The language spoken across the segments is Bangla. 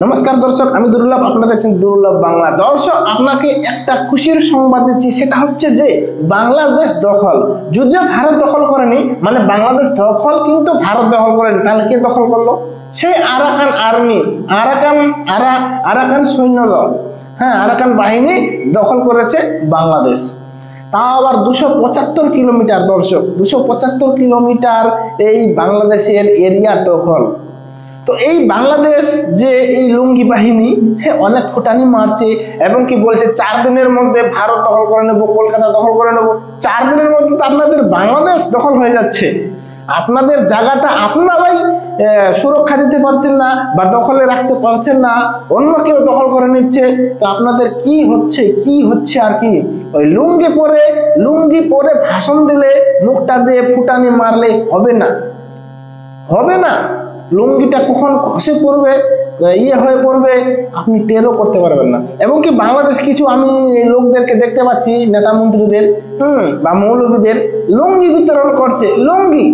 নমস্কার দর্শক, আমি দুর্লভ, আপনারা দেখছেন দুর্লভ বাংলা। দর্শক, আপনাকে একটা খুশির সংবাদ দিচ্ছি, সেটা হচ্ছে যে বাংলাদেশ দখল, যদিও ভারত দখল করেনি, মানে বাংলাদেশ দখল কিন্তু ভারত দখল করেনি। তাহলে কে দখল করলো? সেই আরাকান আর্মি, আরাকান সৈন্য দল, হ্যাঁ, আরাকান বাহিনী দখল করেছে বাংলাদেশ। তাও আবার 275 কিলোমিটার। দর্শক, 275 কিলোমিটার এই বাংলাদেশের এরিয়া দখল। তো এই বাংলাদেশ যে এই লুঙ্গি বাহিনী অনেক ফুটানি মারছে এবং কি বলছে 4 দিনের মধ্যে ভারত দখল করে নেব, কলকাতা দখল করে নেব। 4 দিনের মধ্যে তো আপনাদের বাংলাদেশ দখল হয়ে যাচ্ছে। আপনাদের জায়গাটা আপনারাই সুরক্ষা দিতে পারছেন না বা দখলে রাখতে পারছেন না, অন্য কেউ দখল করে নিচ্ছে। তো আপনাদের কি হচ্ছে আর কি? ওই লুঙ্গি পরে ভাষণ দিলে, মুখটা দিয়ে ফুটানি মারলে হবে না। লুঙ্গিটা কখন খসে পড়বে, হয়ে পড়বে, আপনি টেরও করতে পারবেন না। এবং কি বাংলাদেশ কিছু আমি লোকদেরকে দেখতে পাচ্ছি, নেতা মন্ত্রীদের বা মৌলবীদের লুঙ্গি বিতরণ করছে। লুঙ্গি,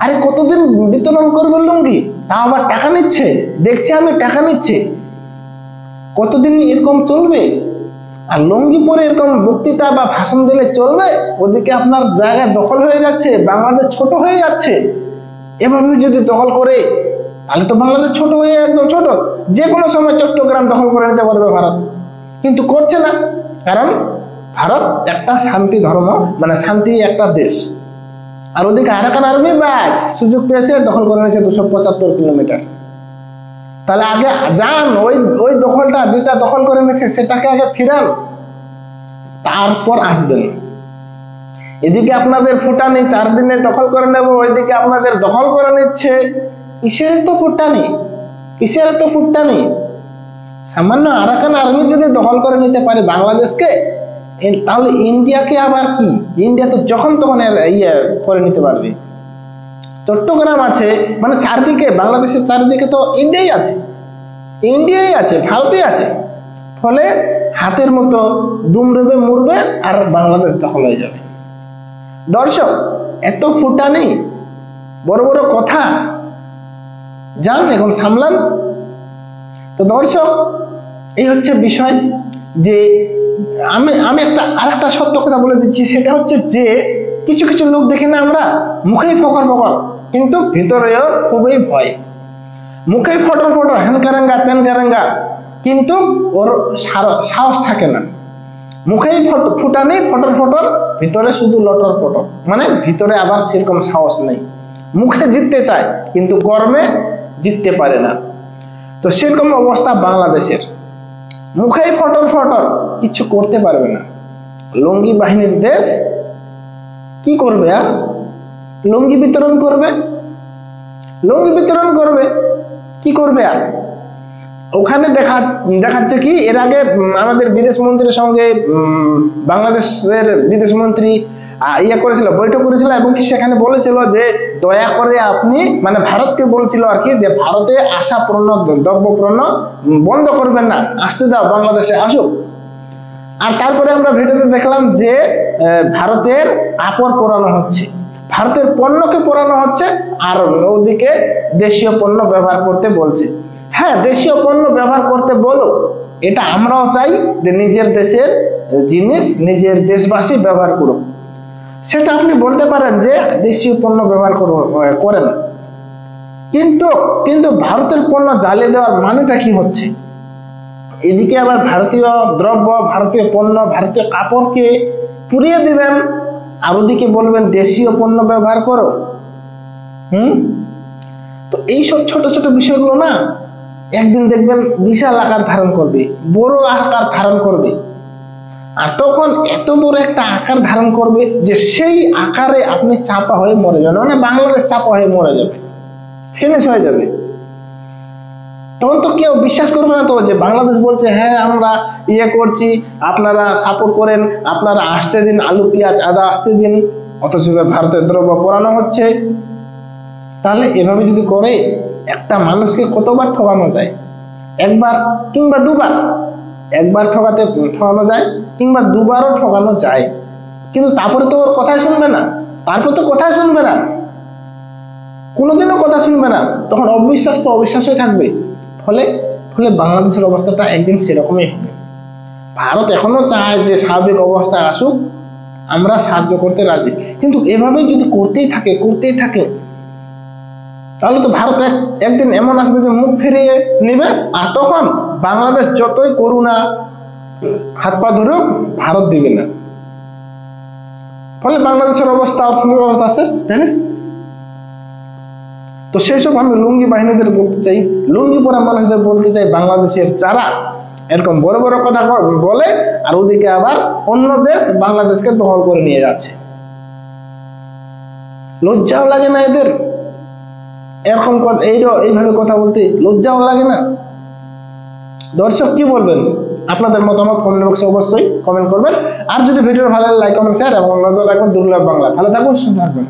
আরে কতদিন বিতরণ করবে লুঙ্গি? তা আবার টাকা নিচ্ছে, দেখছি আমি টাকা নিচ্ছে। কতদিন এরকম চলবে? আর লুঙ্গি পরে এরকম বক্তৃতা বা ভাষণ দিলে চলবে? ওদিকে আপনার জায়গা দখল হয়ে যাচ্ছে, বাংলাদেশ ছোট হয়ে যাচ্ছে। এভাবে যদি দখল করে তাহলে তো বাংলাদেশ ছোট হয়ে একদম ছোট, যে কোনো সময় চট্টগ্রাম দখল করে নিতে পারবে ভারত। কিন্তু করছে না, কারণ ভারত একটা শান্তি ধর্ম, মানে শান্তি একটা দেশ। আর ওদিকে আরাকান আর্মি ব্যাস সুযোগ পেয়েছে, দখল করে নিয়েছে 275 কিলোমিটার। তাহলে আগে যান, ওই দখলটা যেটা দখল করে নিয়েছে সেটাকে আগে ফিরান, তারপর আসবেন। এদিকে আপনাদের ফুটানি 4 দিনে দখল করে নেব, ওইদিকে আপনাদের দখল করে নিচ্ছে। কিসের তো ফুটানি? সামান্য আরাকান আর্মি যদি দখল করে নিতে পারে বাংলাদেশকে, তাহলে ইন্ডিয়াকে আবার কি? ইন্ডিয়া তো যখন তখন করে নিতে পারবে। চট্টগ্রাম আছে, মানে চারদিকে, বাংলাদেশের চারিদিকে তো ইন্ডিয়াই আছে, ভারতই আছে। ফলে হাতের মতো দুমড়ে মুড়বে আর বাংলাদেশ দখল হয়ে যাবে। দর্শক, এত ফুটানি, বড় বড় কথা, যান এখন সামলান। তো দর্শক, এই হচ্ছে বিষয় যে আমি আরেকটা সত্য কথা বলে দিচ্ছি, সেটা হচ্ছে যে কিছু লোক দেখি না আমরা, মুখেই ফকর, কিন্তু ভিতরেও খুবই ভয়। মুখেই ফটর হ্যান কারেঙ্গা তেন কারেঙ্গা, কিন্তু ওর সাহস থাকে না। মুখেই ফুটানি ফটর, ভিতরে শুধু লটর পটর, মানে ভিতরে আবার সেরকম সাহস নেই। মুখে জিততে চায় কিন্তু কর্মে জিততে পারে না। তো সেরকম অবস্থা বাংলাদেশের, মুখেই ফটর, কিছু করতে পারবে না। লুঙ্গি বাহিনীর দেশ, কি করবে? আর লুঙ্গি বিতরণ করবে, কি করবে? আর ওখানে দেখাচ্ছে কি, এর আগে আমাদের বিদেশ মন্ত্রীর সঙ্গে বাংলাদেশের বিদেশ মন্ত্রী করেছিল, বৈঠক করেছিল, এবং কি সেখানে বলেছিল যে দয়া করে আপনি, মানে ভারতকে বলছিল আর কি, যে ভারতে আসা দ্রব্য পণ্য বন্ধ করবেন না, আসতে দাও, বাংলাদেশে আসুক। আর তারপরে আমরা ভিডিওতে দেখলাম যে ভারতের কাপড় পোড়ানো হচ্ছে, ভারতের পণ্যকে পোড়ানো হচ্ছে, আর ওদিকে দেশীয় পণ্য ব্যবহার করতে বলছে। হ্যাঁ, দেশীয় পণ্য ব্যবহার করতে বলো, এটা আমরাও চাই যে নিজের দেশের জিনিস নিজের দেশবাসী ব্যবহার করুক। সেটা আপনি বলতে পারেন যে দেশীয় পণ্য ব্যবহার করেন, কিন্তু ভারতের পণ্য জ্বালিয়ে দেওয়ার মানেটা কি হচ্ছে? এদিকে আবার ভারতীয় দ্রব্য, ভারতীয় পণ্য, ভারতীয় কাপড়কে পুড়িয়ে দিবেন, আর ওদিকে বলবেন দেশীয় পণ্য ব্যবহার করো। তো এইসব ছোট ছোট বিষয়গুলো না একদিন দেখবেন বিশাল আকার ধারণ করবে, বড় আকার ধারণ করবে। আর তখন এত বড় একটা আকার ধারণ করবে যে সেই আকারে আপনি চাপা হয়ে মরে যাবেন, মানে বাংলাদেশ চাপা হয়ে মরে যাবে, ফিনিশ হয়ে যাবে। তখন তো কেউ বিশ্বাস করবে না তো যে বাংলাদেশ বলছে হ্যাঁ আমরা করছি, আপনারা সাপোর্ট করেন, আপনারা আসতে দিন, আলু পেঁয়াজ আদা আসতে দিন, অথচ ভারতের দ্রব্য পোড়ানো হচ্ছে। তাহলে এভাবে যদি করে, একটা মানুষকে কতবার ঠকানো যায়? একবার কিংবা দুবার। একবার ঠকানো যায়, কিংবা দুবারও ঠকানো যায়, কিন্তু তারপরে তো ওর কথাই শুনবে না, কোনোদিনও কথা শুনবে না। তখন অবিশ্বাস তো অবিশ্বাসই থাকবে। ফলে বাংলাদেশের অবস্থাটা একদিন সেরকমই হবে। ভারত এখনো চায় যে স্বাভাবিক অবস্থায় আসুক, আমরা সাহায্য করতে রাজি, কিন্তু এভাবে যদি করতেই থাকে তাহলে তো ভারত একদিন এমন আসবে যে মুখ ফিরিয়ে নেবে, আর তখন বাংলাদেশ যতই করুণা হাত পা ধরুক ভারত দিবে না। ফলে বাংলাদেশের অবস্থা, অর্থনৈতিক অবস্থা শেষ, জানিস। তো সেই সব আমি লুঙ্গি বাহিনীদের বলতে চাই, লুঙ্গি পরা মানুষদের বলতে চাই, বাংলাদেশের যারা এরকম বড় বড় কথা বলে আর ওদিকে আবার অন্য দেশ বাংলাদেশকে দখল করে নিয়ে যাচ্ছে, লজ্জাও লাগে না এদের? এরকম এইভাবে কথা বলতে লজ্জাও লাগে না? দর্শক কি বলবেন? আপনাদের মতামত কমেন্ট বক্সে অবশ্যই কমেন্ট করবেন। আর যদি ভিডিও ভালো লাগে লাইক কমেন্ট শেয়ার এবং নজর রাখবেন দুর্লভ বাংলা। ভালো থাকুন, সুস্থ থাকবেন।